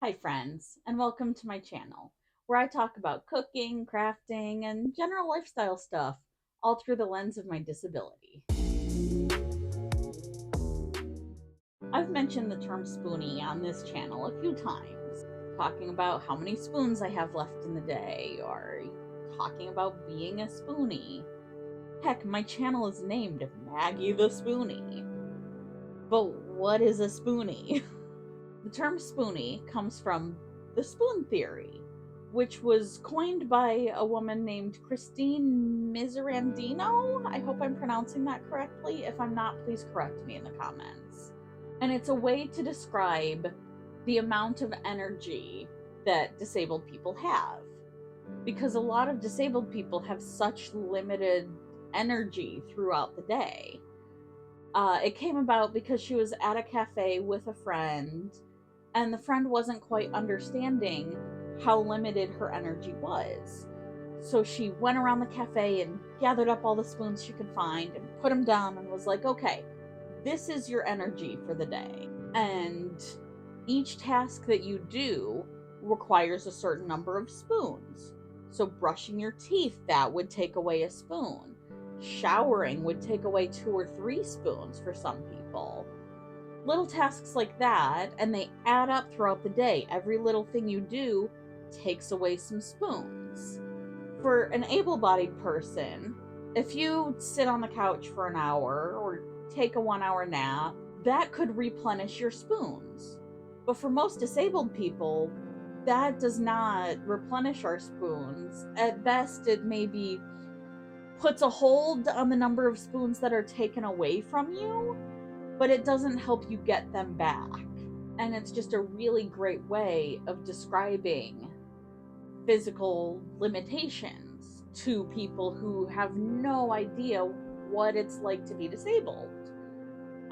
Hi, friends, and welcome to my channel, where I talk about cooking, crafting, and general lifestyle stuff, all through the lens of my disability. I've mentioned the term spoonie on this channel a few times, talking about how many spoons I have left in the day, or talking about being a spoonie. Heck, my channel is named Maggie the Spoonie. But what is a spoonie? The term spoonie comes from the spoon theory, which was coined by a woman named Christine Miserandino. I hope I'm pronouncing that correctly. If I'm not, please correct me in the comments. And it's a way to describe the amount of energy that disabled people have. Because a lot of disabled people have such limited energy throughout the day. It came about because she was at a cafe with a friend, and the friend wasn't quite understanding how limited her energy was. So she went around the cafe and gathered up all the spoons she could find and put them down and was like, okay, this is your energy for the day. And each task that you do requires a certain number of spoons. So, brushing your teeth, that would take away a spoon. Showering would take away 2 or 3 spoons for some people. Little tasks like that, and they add up throughout the day. Every little thing you do takes away some spoons. For an able bodied person, if you sit on the couch for an hour or take a 1 hour nap, that could replenish your spoons. But for most disabled people, that does not replenish our spoons. At best, it maybe puts a hold on the number of spoons that are taken away from you, but it doesn't help you get them back. And it's just a really great way of describing physical limitations to people who have no idea what it's like to be disabled.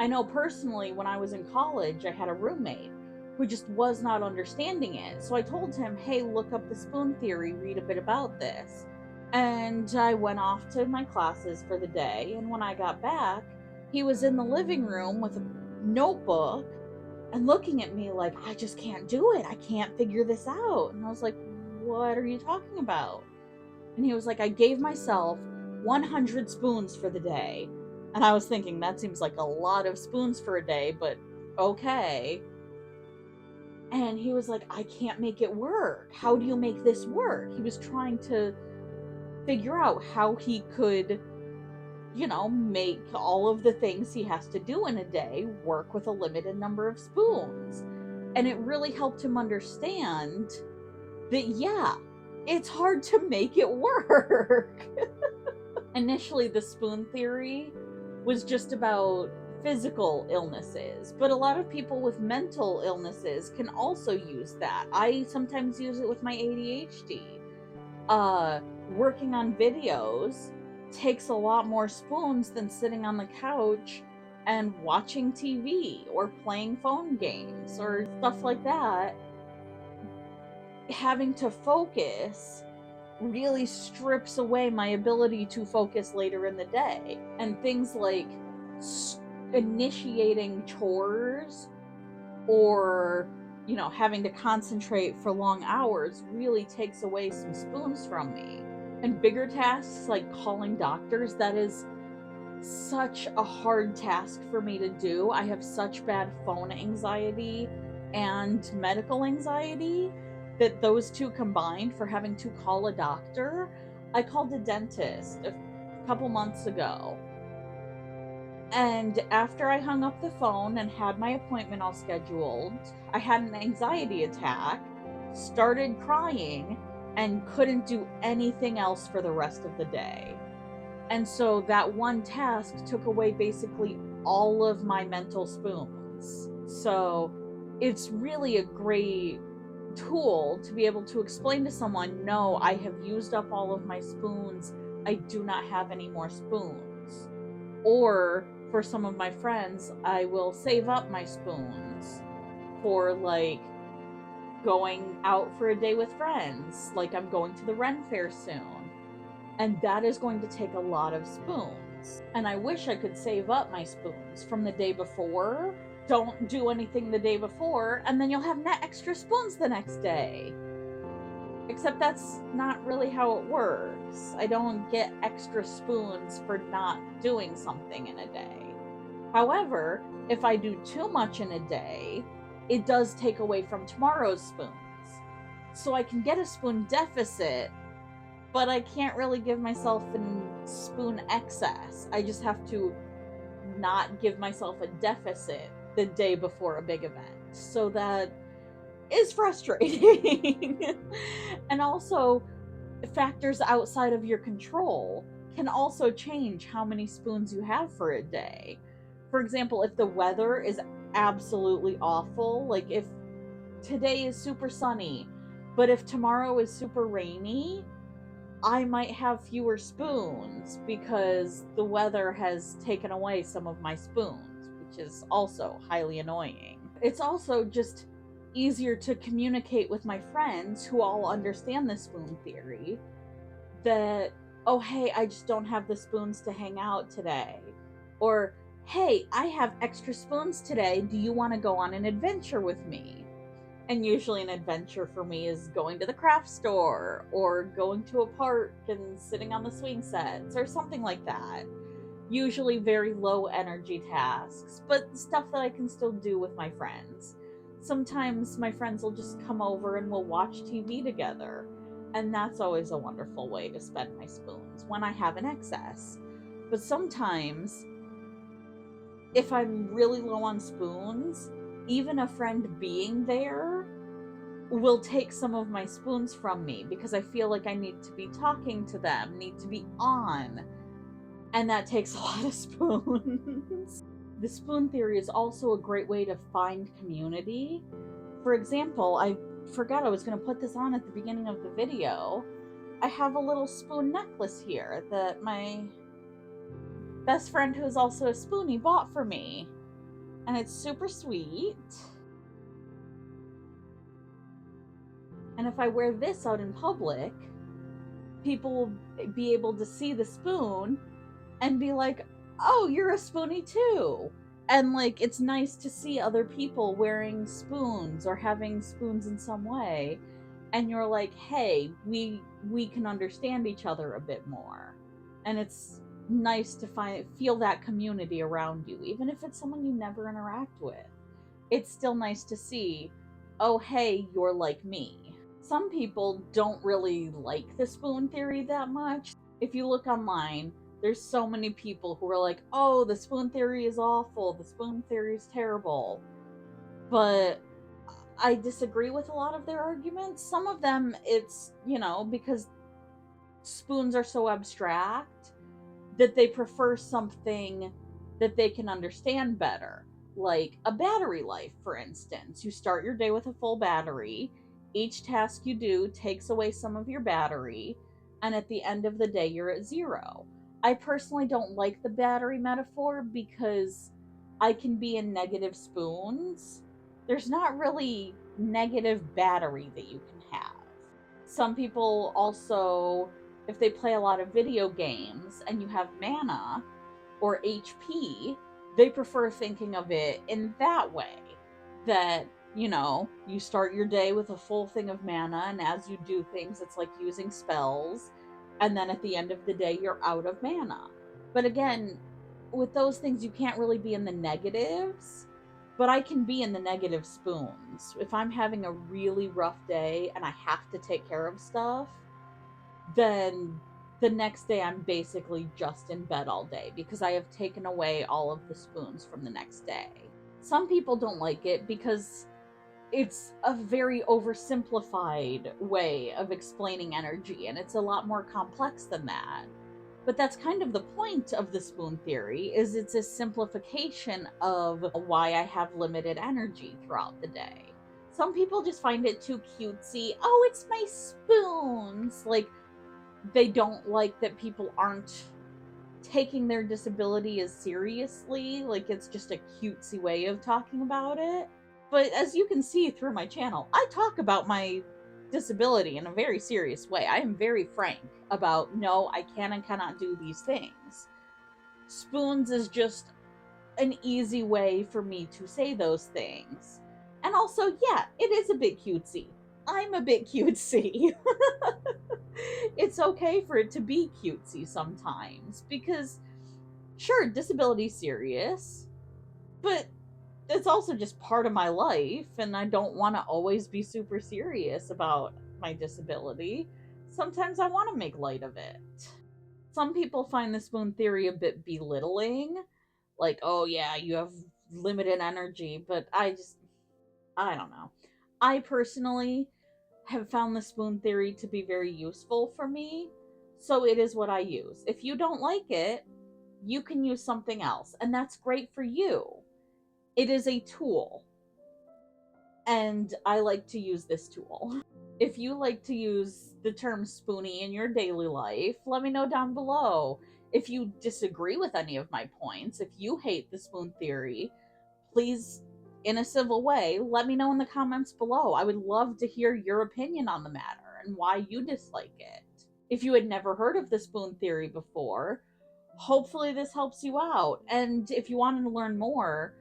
I know personally, when I was in college, I had a roommate who just was not understanding it. So I told him, hey, look up the spoon theory, read a bit about this. And I went off to my classes for the day. And when I got back, he was in the living room with a notebook and looking at me like, I just can't do it. I can't figure this out. And I was like, what are you talking about? And he was like, I gave myself 100 spoons for the day. And I was thinking, that seems like a lot of spoons for a day, but okay. And he was like, I can't make it work. How do you make this work? He was trying to figure out how he could, make all of the things he has to do in a day work with a limited number of spoons. And it really helped him understand that, yeah, it's hard to make it work. Initially, the spoon theory was just about physical illnesses, but a lot of people with mental illnesses can also use that. I sometimes use it with my ADHD. Uh, Working on videos takes a lot more spoons than sitting on the couch and watching TV or playing phone games or stuff like that. Having to focus really strips away my ability to focus later in the day. And things like initiating chores or, having to concentrate for long hours really takes away some spoons from me. And bigger tasks like calling doctors, that is such a hard task for me to do. I have such bad phone anxiety and medical anxiety that those two combined for having to call a doctor. I called a dentist a couple months ago. And after I hung up the phone and had my appointment all scheduled, I had an anxiety attack, started crying, and couldn't do anything else for the rest of the day. And so that one task took away basically all of my mental spoons. So it's really a great tool to be able to explain to someone, no, I have used up all of my spoons. I do not have any more spoons. Or for some of my friends, I will save up my spoons for like going out for a day with friends. Like I'm going to the Ren Fair soon, and that is going to take a lot of spoons. And I wish I could save up my spoons from the day before don't do anything the day before, and then you'll have extra spoons the next day. Except that's not really how it works. I don't get extra spoons for not doing something in a day. However, if I do too much in a day, it does take away from tomorrow's spoons. So I can get a spoon deficit, but I can't really give myself a spoon excess. I just have to not give myself a deficit the day before a big event. So that is frustrating. And also, factors outside of your control can also change how many spoons you have for a day. For example, if the weather is absolutely awful, like if today is super sunny, but if tomorrow is super rainy, I might have fewer spoons because the weather has taken away some of my spoons, which is also highly annoying. It's also just easier to communicate with my friends who all understand the spoon theory that, oh, hey, I just don't have the spoons to hang out today. Or, hey, I have extra spoons today. Do you want to go on an adventure with me? And usually an adventure for me is going to the craft store or going to a park and sitting on the swing sets or something like that. Usually very low energy tasks, but stuff that I can still do with my friends. Sometimes my friends will just come over and we'll watch TV together. And that's always a wonderful way to spend my spoons when I have an excess. But sometimes, if I'm really low on spoons, even a friend being there will take some of my spoons from me because I feel like I need to be talking to them, need to be on. And that takes a lot of spoons. The spoon theory is also a great way to find community. For example, I forgot I was going to put this on at the beginning of the video. I have a little spoon necklace here that my best friend, who is also a spoonie, bought for me. And it's super sweet. And if I wear this out in public, people will be able to see the spoon and be like, oh, you're a spoonie too. And like, it's nice to see other people wearing spoons or having spoons in some way. And you're like, hey, we can understand each other a bit more. And it's nice to feel that community around you, even if it's someone you never interact with. It's still nice to see, oh, hey, you're like me. Some people don't really like the spoon theory that much. If you look online, there's so many people who are like, oh, the spoon theory is awful, the spoon theory is terrible. But I disagree with a lot of their arguments. Some of them, it's, because spoons are so abstract that they prefer something that they can understand better. Like a battery life, for instance. You start your day with a full battery. Each task you do takes away some of your battery, and at the end of the day, you're at zero. I personally don't like the battery metaphor because I can be in negative spoons. There's not really negative battery that you can have. Some people also, if they play a lot of video games and you have mana or HP, they prefer thinking of it in that way. That, you start your day with a full thing of mana, and as you do things, it's like using spells, and then at the end of the day, you're out of mana. But again, with those things, you can't really be in the negatives, but I can be in the negative spoons. If I'm having a really rough day and I have to take care of stuff, then the next day I'm basically just in bed all day because I have taken away all of the spoons from the next day. Some people don't like it because it's a very oversimplified way of explaining energy, and it's a lot more complex than that. But that's kind of the point of the spoon theory, is it's a simplification of why I have limited energy throughout the day. Some people just find it too cutesy. Oh, it's my spoons. Like, they don't like that people aren't taking their disability as seriously. Like, it's just a cutesy way of talking about it. But as you can see through my channel, I talk about my disability in a very serious way. I am very frank about, no, I can and cannot do these things. Spoons is just an easy way for me to say those things. And also, yeah, it is a bit cutesy. I'm a bit cutesy. It's okay for it to be cutesy sometimes because, sure, disability's serious, but it's also just part of my life, and I don't want to always be super serious about my disability. Sometimes I want to make light of it. Some people find the spoon theory a bit belittling, like, oh yeah, you have limited energy, but I don't know. I personally have found the spoon theory to be very useful for me, so it is what I use. If you don't like it, you can use something else, and that's great for you. It is a tool, and I like to use this tool. If you like to use the term spoonie in your daily life, let me know down below. If you disagree with any of my points, if you hate the spoon theory, please, in a civil way, let me know in the comments below. I would love to hear your opinion on the matter and why you dislike it. If you had never heard of the spoon theory before, hopefully this helps you out. And if you wanted to learn more,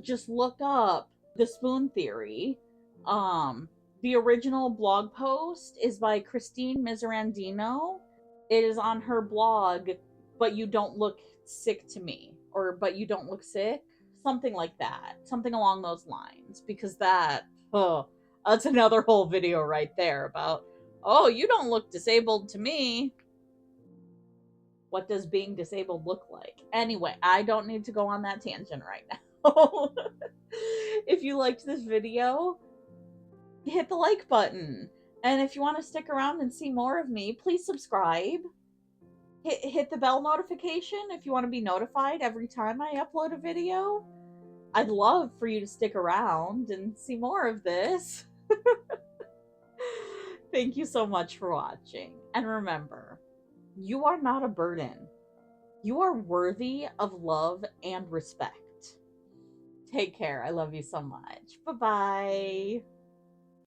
just look up the spoon theory. The original blog post is by Christine Miserandino. It is on her blog, But You Don't Look Sick to Me, or But You Don't Look Sick, something like that, something along those lines, because that's another whole video right there about, oh, you don't look disabled to me. What does being disabled look like? Anyway, I don't need to go on that tangent right now. If you liked this video, hit the like button. And if you want to stick around and see more of me, please subscribe. Hit the bell notification if you want to be notified every time I upload a video. I'd love for you to stick around and see more of this. Thank you so much for watching. And remember, you are not a burden. You are worthy of love and respect. Take care. I love you so much. Bye-bye.